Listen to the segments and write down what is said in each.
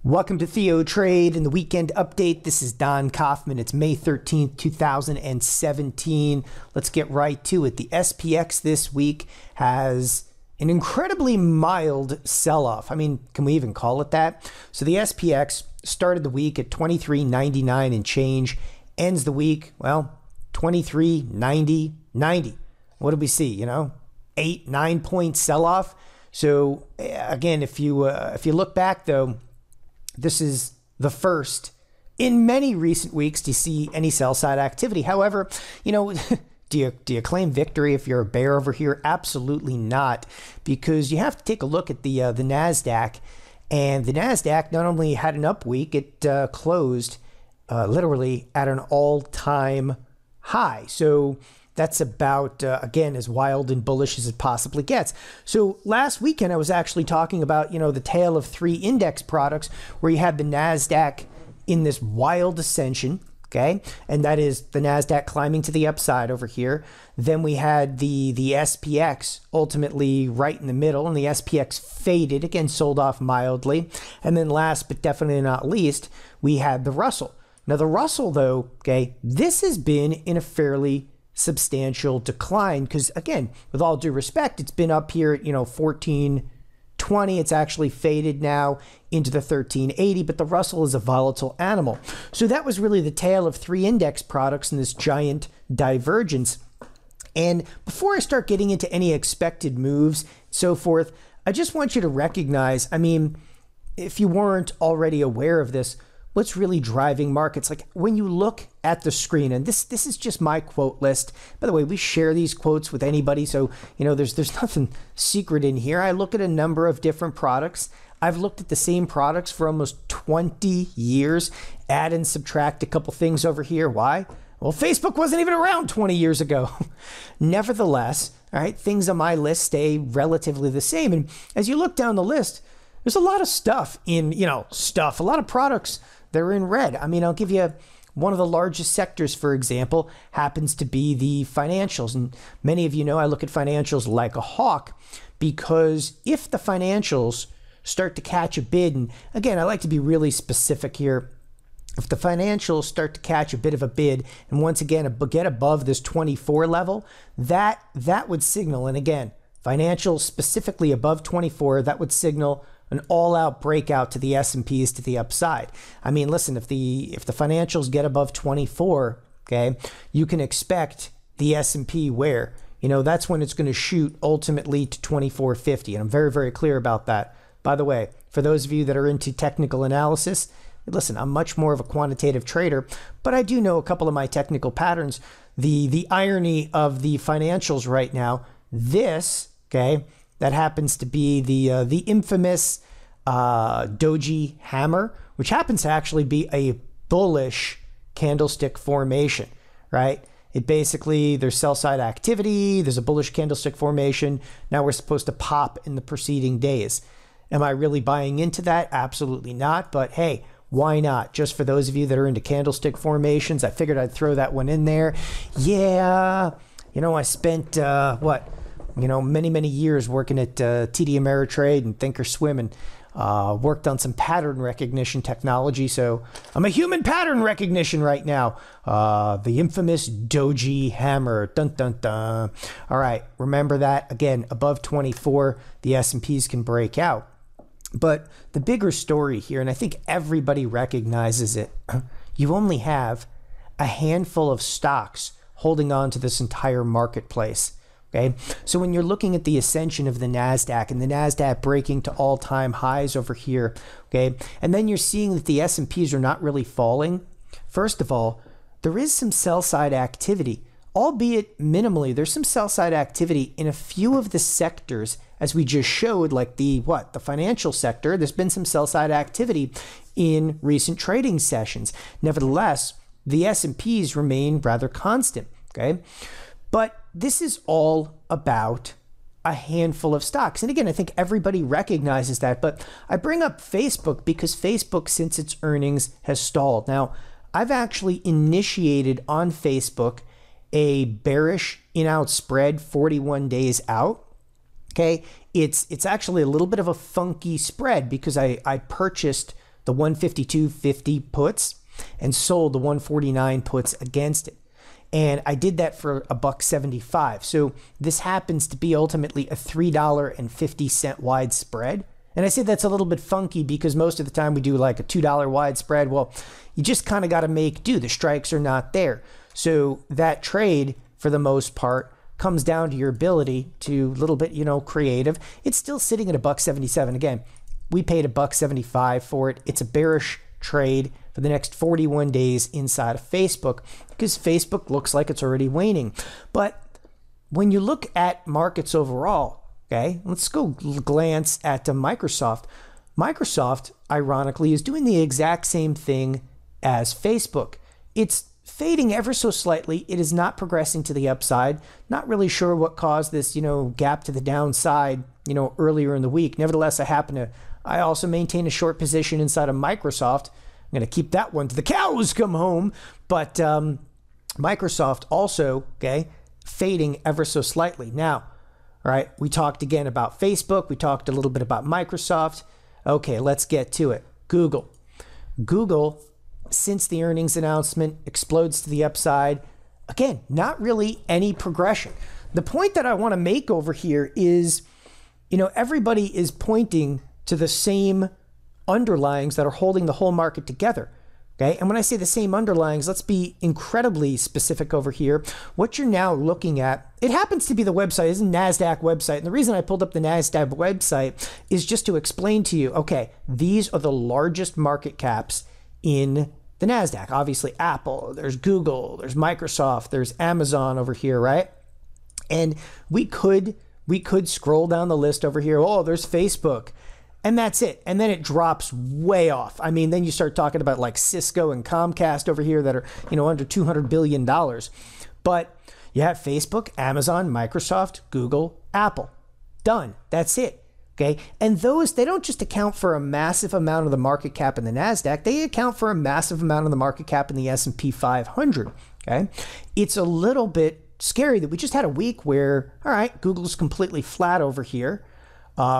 Welcome to TheoTrade and the weekend update. This is Don Kaufman. It's May 13th, 2017. Let's get right to it. The SPX this week has an incredibly mild sell-off. I mean, can we even call it that? So the SPX started the week at 23.99 and change, ends the week, well, 23.90. What did we see? 8-9 point sell-off. So again, if you look back though, this is the first in many recent weeks to see any sell side activity. However, do you claim victory if you're a bear over here? Absolutely not, because you have to take a look at the Nasdaq, and the Nasdaq not only had an up week, it closed literally at an all-time high. So that's about, again, as wild and bullish as it possibly gets. So last weekend, I was actually talking about, the tale of three index products where you had the NASDAQ in this wild ascension, okay? And that is the NASDAQ climbing to the upside over here. Then we had the SPX ultimately right in the middle, and the SPX faded, again, sold off mildly. And then last but definitely not least, we had the Russell. Now the Russell, though, okay, this has been in a fairly substantial decline because, again, with all due respect, it's been up here at 1420. It's actually faded now into the 1380, but the Russell is a volatile animal. So that was really the tale of three index products in this giant divergence. And before I start getting into any expected moves, so forth, I just want you to recognize, if you weren't already aware of this, what's really driving markets. Like when you look at the screen, and this is just my quote list. By the way, we share these quotes with anybody, so there's nothing secret in here. I look at a number of different products. I've looked at the same products for almost 20 years. Add and subtract a couple things over here. Why? Well, Facebook wasn't even around 20 years ago. Nevertheless, all right, things on my list stay relatively the same. And as you look down the list, there's a lot of stuff in, a lot of products that are in red. I'll give you one of the largest sectors, for example, happens to be the financials. And many of you know I look at financials like a hawk, because if the financials start to catch a bid, and again, I like to be really specific here, if the financials start to catch a bit of a bid, and once again, get above this 24 level, that would signal, and again, financials specifically above 24, that would signal an all-out breakout to the S&Ps to the upside. Listen, if the financials get above 24, okay, you can expect the S&P where? That's when it's going to shoot ultimately to 2450, and I'm very, very clear about that. By the way, for those of you that are into technical analysis, listen, I'm much more of a quantitative trader, but I do know a couple of my technical patterns. The irony of the financials right now, this, okay, that happens to be the infamous doji hammer, which happens to actually be a bullish candlestick formation, right? It basically, there's sell side activity, there's a bullish candlestick formation. Now we're supposed to pop in the preceding days. Am I really buying into that? Absolutely not. But hey, why not? Just for those of you that are into candlestick formations, I figured I'd throw that one in there. Yeah, I spent many, many years working at TD Ameritrade and thinkorswim, and worked on some pattern recognition technology. So I'm a human pattern recognition right now. The infamous doji hammer. Dun, dun, dun. All right. Remember that. Again, above 24, the S&Ps can break out. But the bigger story here, and I think everybody recognizes it, you only have a handful of stocks holding on to this entire marketplace. Okay, so when you're looking at the ascension of the NASDAQ and the NASDAQ breaking to all-time highs over here, okay, and then you're seeing that the S&Ps are not really falling. First of all, there is some sell-side activity, albeit minimally. There's some sell-side activity in a few of the sectors, as we just showed, like the financial sector. There's been some sell-side activity in recent trading sessions. Nevertheless, the S&Ps remain rather constant, okay? But this is all about a handful of stocks. And again, I think everybody recognizes that. But I bring up Facebook because Facebook, since its earnings, has stalled. Now, I've actually initiated on Facebook a bearish in-out spread 41 days out. Okay, it's actually a little bit of a funky spread because I purchased the 152.50 puts and sold the 149 puts against it. And I did that for $1.75. So this happens to be ultimately a $3.50 wide spread. And I say that's a little bit funky because most of the time we do like a $2 wide spread. Well, you just kind of got to make do. The strikes are not there. So that trade, for the most part, comes down to your ability to a little bit, creative. It's still sitting at $1.77. Again, we paid $1.75 for it. It's a bearish trade for the next 41 days inside of Facebook because Facebook looks like it's already waning. But when you look at markets overall, okay, let's go glance at Microsoft. Microsoft, ironically, is doing the exact same thing as Facebook. It's fading ever so slightly. It is not progressing to the upside. Not really sure what caused this, gap to the downside, earlier in the week. Nevertheless, I also maintain a short position inside of Microsoft. I'm going to keep that one to the cows come home. But Microsoft also, okay, fading ever so slightly. Now, all right, we talked again about Facebook. We talked a little bit about Microsoft. Okay, let's get to it. Google. Google, since the earnings announcement, explodes to the upside. Again, not really any progression. The point that I want to make over here is, everybody is pointing to the same underlyings that are holding the whole market together. Okay. And when I say the same underlyings, let's be incredibly specific over here. What you're now looking at, it happens to be the website, is a Nasdaq website. And the reason I pulled up the Nasdaq website is just to explain to you, okay, these are the largest market caps in the Nasdaq. Obviously Apple, there's Google, there's Microsoft, there's Amazon over here, right? And we could scroll down the list over here. Oh, there's Facebook. And that's it. And then it drops way off. I mean, then you start talking about like Cisco and Comcast over here that are, under $200 billion. But you have Facebook, Amazon, Microsoft, Google, Apple. Done. That's it. Okay. And those, they don't just account for a massive amount of the market cap in the NASDAQ. They account for a massive amount of the market cap in the S&P 500. Okay. It's a little bit scary that we just had a week where, all right, Google's completely flat over here.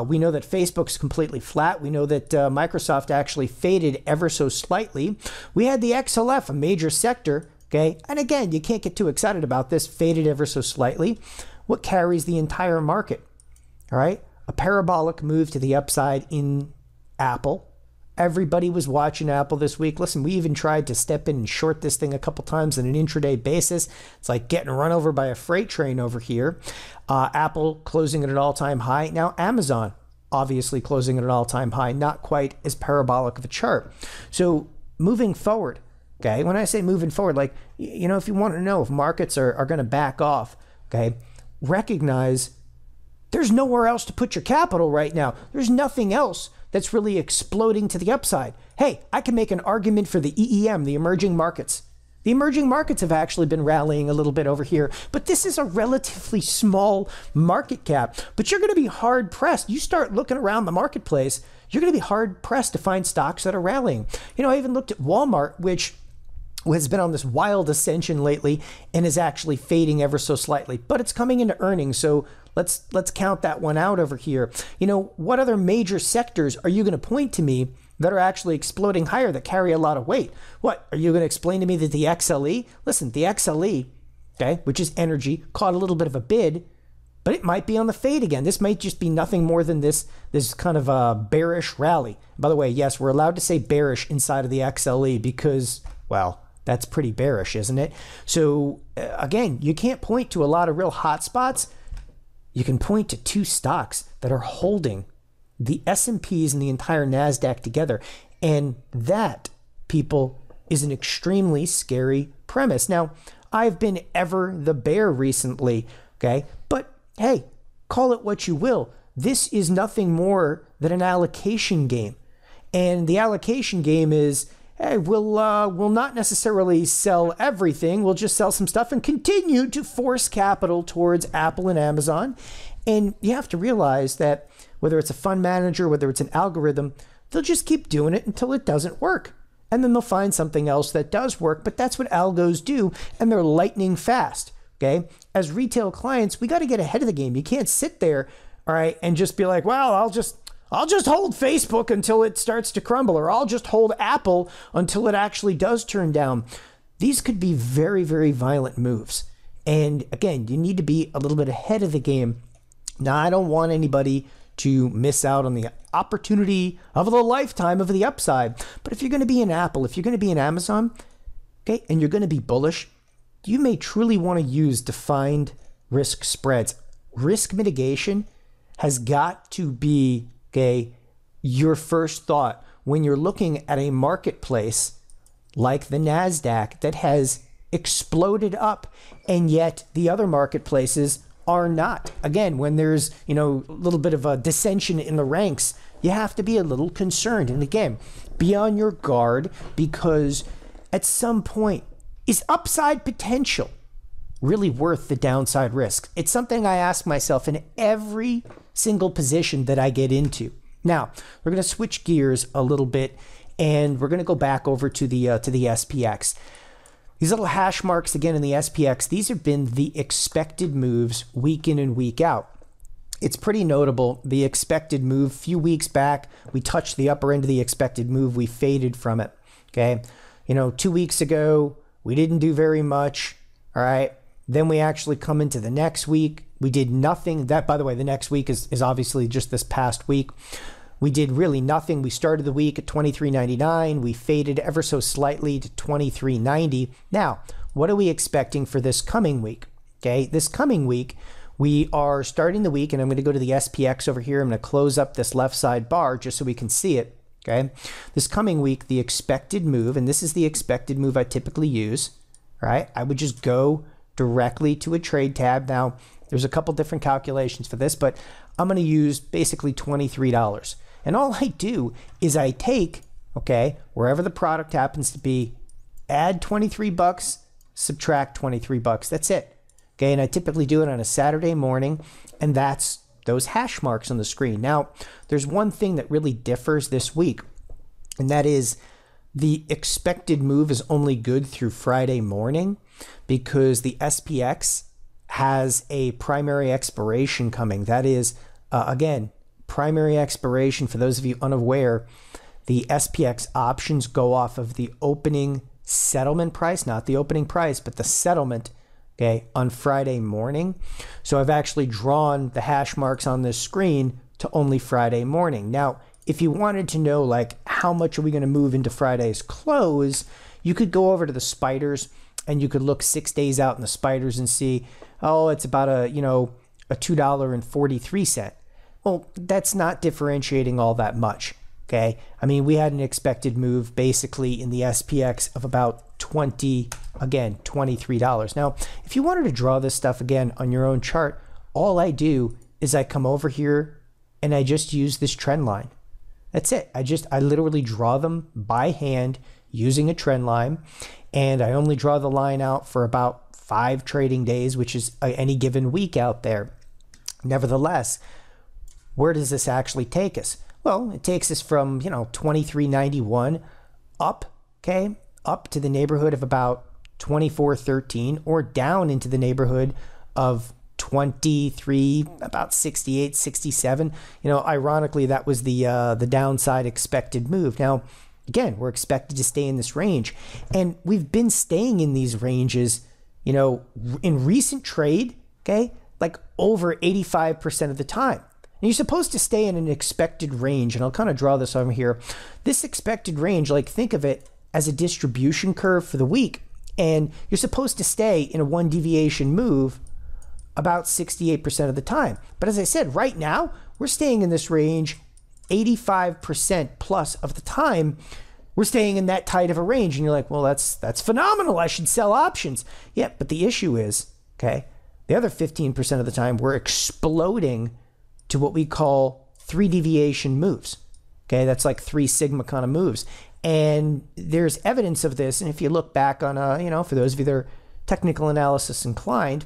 We know that Facebook's completely flat. We know that Microsoft actually faded ever so slightly. We had the XLF, a major sector, okay? And again, you can't get too excited about this, faded ever so slightly. What carries the entire market, all right? A parabolic move to the upside in Apple. Everybody was watching Apple this week. Listen, we even tried to step in and short this thing a couple times on an intraday basis. It's like getting run over by a freight train over here. Apple closing at an all-time high. Now Amazon obviously closing at an all-time high. Not quite as parabolic of a chart. So moving forward, okay, when I say moving forward, like, if you want to know if markets are going to back off, okay, recognize there's nowhere else to put your capital right now. There's nothing else that's really exploding to the upside. Hey, I can make an argument for the EEM, the emerging markets. The emerging markets have actually been rallying a little bit over here, but this is a relatively small market cap. But you're going to be hard pressed. You start looking around the marketplace, you're going to be hard pressed to find stocks that are rallying. I even looked at Walmart, which has been on this wild ascension lately and is actually fading ever so slightly, but it's coming into earnings. So let's count that one out over here. What other major sectors are you going to point to me that are actually exploding higher that carry a lot of weight? What, are you going to explain to me that the XLE? Listen, the XLE, okay, which is energy, caught a little bit of a bid, but it might be on the fade again. This might just be nothing more than this kind of a bearish rally. By the way, yes, we're allowed to say bearish inside of the XLE because, well, that's pretty bearish, isn't it? So again, you can't point to a lot of real hot spots. You can point to two stocks that are holding the S&Ps and the entire NASDAQ together. And that, people, is an extremely scary premise. Now, I've been ever the bear recently, okay? But hey, call it what you will. This is nothing more than an allocation game. And the allocation game is, hey, we'll not necessarily sell everything. We'll just sell some stuff and continue to force capital towards Apple and Amazon. And you have to realize that whether it's a fund manager, whether it's an algorithm, they'll just keep doing it until it doesn't work. And then they'll find something else that does work. But that's what algos do. And they're lightning fast. Okay. As retail clients, we got to get ahead of the game. You can't sit there, all right, and just be like, well, I'll just hold Facebook until it starts to crumble, or I'll just hold Apple until it actually does turn down. These could be very, very violent moves. And again, you need to be a little bit ahead of the game. Now, I don't want anybody to miss out on the opportunity of the lifetime of the upside. But if you're going to be in Apple, if you're going to be in Amazon, okay, and you're going to be bullish, you may truly want to use defined risk spreads. Risk mitigation has got to be, okay, your first thought when you're looking at a marketplace like the Nasdaq that has exploded up, and yet the other marketplaces are not. Again, when there's, a little bit of a dissension in the ranks, you have to be a little concerned. And again, be on your guard, because at some point, is upside potential really worth the downside risk? It's something I ask myself in every single position that I get into. Now, we're going to switch gears a little bit, and we're going to go back over to the SPX. These little hash marks again in the SPX, these have been the expected moves week in and week out. It's pretty notable. The expected move, a few weeks back, we touched the upper end of the expected move. We faded from it. Okay. 2 weeks ago, we didn't do very much. All right. Then we actually come into the next week. We did nothing. That, by the way, the next week is obviously just this past week. We did really nothing. We started the week at 23.99. We faded ever so slightly to 23.90. Now, what are we expecting for this coming week? Okay, this coming week, we are starting the week, and I'm going to go to the SPX over here. I'm going to close up this left side bar just so we can see it. Okay, this coming week, the expected move, and this is the expected move I typically use, right? I would just go directly to a trade tab. Now, there's a couple different calculations for this, but I'm going to use basically $23. And all I do is I take, okay, wherever the product happens to be, add $23, subtract $23. That's it. Okay, and I typically do it on a Saturday morning, and that's those hash marks on the screen. Now, there's one thing that really differs this week, and that is the expected move is only good through Friday morning, because the SPX has a primary expiration coming. That is, again, primary expiration. For those of you unaware, the SPX options go off of the opening settlement price, not the opening price, but the settlement, okay, on Friday morning. So I've actually drawn the hash marks on this screen to only Friday morning. Now, if you wanted to know, like, how much are we going to move into Friday's close, you could go over to the spiders and you could look 6 days out in the spiders and see, oh, it's about a $2.43. Well, that's not differentiating all that much, okay? I mean, we had an expected move basically in the SPX of about $23. Now, if you wanted to draw this stuff again on your own chart, all I do is I come over here and I just use this trend line. That's it. I literally draw them by hand using a trend line, and I only draw the line out for about 5 trading days, which is any given week out there. Nevertheless, where does this actually take us? Well, it takes us from, 23.91 up, okay, up to the neighborhood of about 24.13, or down into the neighborhood of 23, about 68, 67. Ironically, that was the downside expected move. Now, again, we're expected to stay in this range, and we've been staying in these ranges, in recent trade, okay, like over 85% of the time. And you're supposed to stay in an expected range, and I'll kind of draw this over here. This expected range, like, think of it as a distribution curve for the week, and you're supposed to stay in a 1 deviation move about 68% of the time. But as I said, right now, we're staying in this range 85% plus of the time. We're staying in that tight of a range, and you're like, well, that's phenomenal. I should sell options. Yeah, but the issue is, okay, the other 15% of the time, we're exploding to what we call 3 deviation moves. Okay, that's like 3 sigma kind of moves. And there's evidence of this. And if you look back on, for those of you that are technical analysis inclined,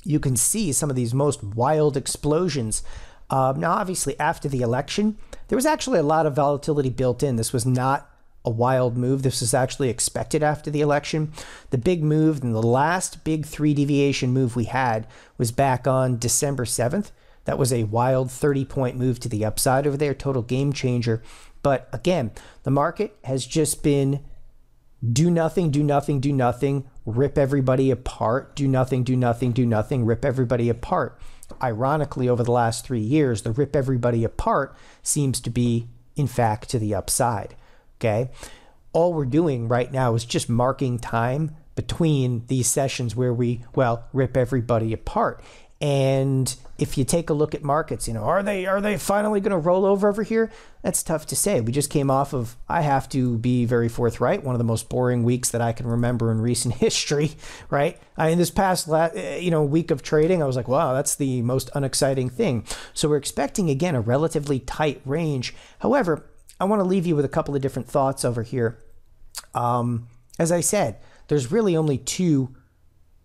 you can see some of these most wild explosions. Now, obviously, after the election, there was actually a lot of volatility built in. This was not a wild move. This was actually expected after the election. The big move, and the last big 3 deviation move we had was back on December 7th. That was a wild 30-point move to the upside over there, total game changer. But again, the market has just been do nothing, do nothing, do nothing, rip everybody apart, do nothing, do nothing, do nothing, rip everybody apart. Ironically, over the last 3 years, the rip everybody apart seems to be, in fact, to the upside. Okay? All we're doing right now is just marking time between these sessions where we, well, rip everybody apart. And if you take a look at markets, are they finally going to roll over here? That's tough to say. We just came off of, I have to be very forthright, one of the most boring weeks that I can remember in recent history, right? This past week of trading, I was like, wow, that's the most unexciting thing. So we're expecting, again, a relatively tight range. However, I want to leave you with a couple of different thoughts over here. As I said, there's really only two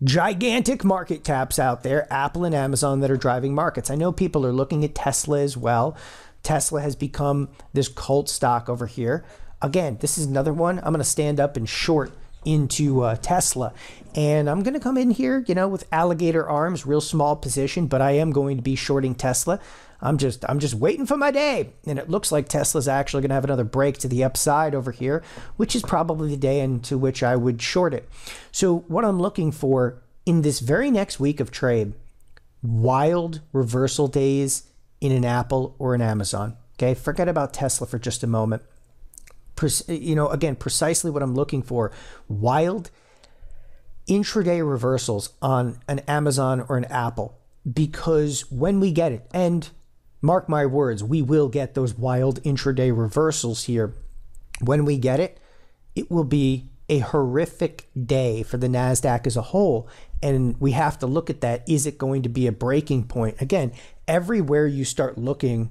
gigantic market caps out there, Apple and Amazon, that are driving markets. I know people are looking at Tesla as well. Tesla has become this cult stock over here. Again, this is another one. I'm going to stand up and short into Tesla. And I'm going to come in here, with alligator arms, real small position, but I am going to be shorting Tesla. I'm just waiting for my day. And it looks like Tesla's actually going to have another break to the upside over here, which is probably the day into which I would short it. So what I'm looking for in this very next week of trade, wild reversal days in an Apple or an Amazon. Okay, forget about Tesla for just a moment. Again, precisely what I'm looking for, wild intraday reversals on an Amazon or an Apple, because when we get it, and mark my words, we will get those wild intraday reversals here. When we get it, it will be a horrific day for the Nasdaq as a whole. And we have to look at that. Is it going to be a breaking point? Again, everywhere you start looking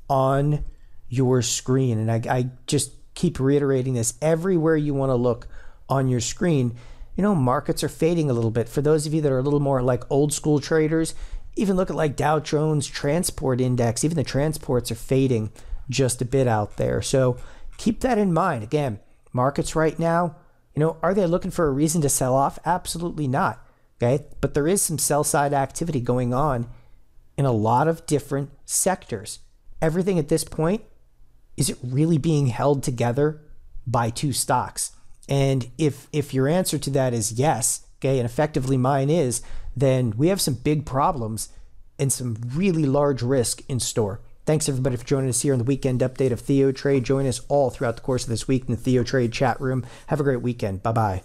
on your screen, and I just keep reiterating this, everywhere you want to look on your screen, markets are fading a little bit. For those of you that are a little more like old school traders, even look at like Dow Jones Transport Index, even the transports are fading just a bit out there. So keep that in mind. Again, markets right now, are they looking for a reason to sell off? Absolutely not. Okay. But there is some sell side activity going on in a lot of different sectors. Everything at this point, is it really being held together by two stocks? And if your answer to that is yes, okay, and effectively mine is, then we have some big problems and some really large risk in store. Thanks everybody for joining us here on the weekend update of TheoTrade. Join us all throughout the course of this week in the TheoTrade chat room. Have a great weekend. Bye-bye.